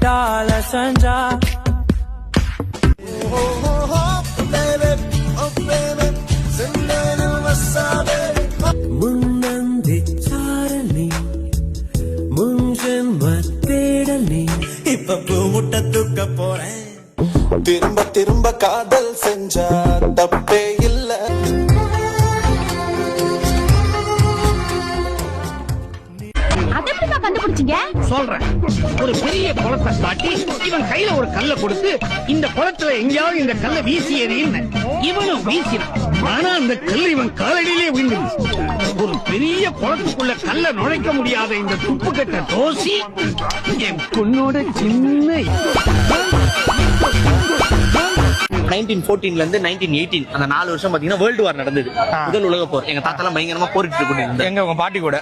வீட்டால செஞ்சா முன்னந்தி சாரணி முன்ஜென்ம தேடனி இப்ப பூமுட்ட தூக்க போறேன் திரும்ப திரும்ப காதல் செஞ்சா தப்பே இல்ல. கண்டுபிடிச்சீங்க சொல்றேன். ஒரு பெரிய குளத்தை காட்டி இவன் கையில ஒரு கல்லை கொடுத்து இந்த குளத்துல எங்கேயாவது இந்த கல்லை வீசி எறின்னு இவனும் வீசினான். ஆனா அந்த கல் இவன் காலடியிலே விழுந்துருச்சு. ஒரு பெரிய குளத்துக்குள்ள கல்லை நுழைக்க முடியாத இந்த துப்பு கட்ட தோசி என் பொண்ணோட சின்ன 1914 இருந்து 1918 அந்த 4 வருஷம் பாத்தீங்கன்னா வேர்ல்டு வார் நடந்தது. முதல் உலக போர். எங்க தாத்தா எல்லாம் பயங்கரமா போரிட்டு கொண்டு இருந்தாங்க. எங்க உங்க பாட்டி கூட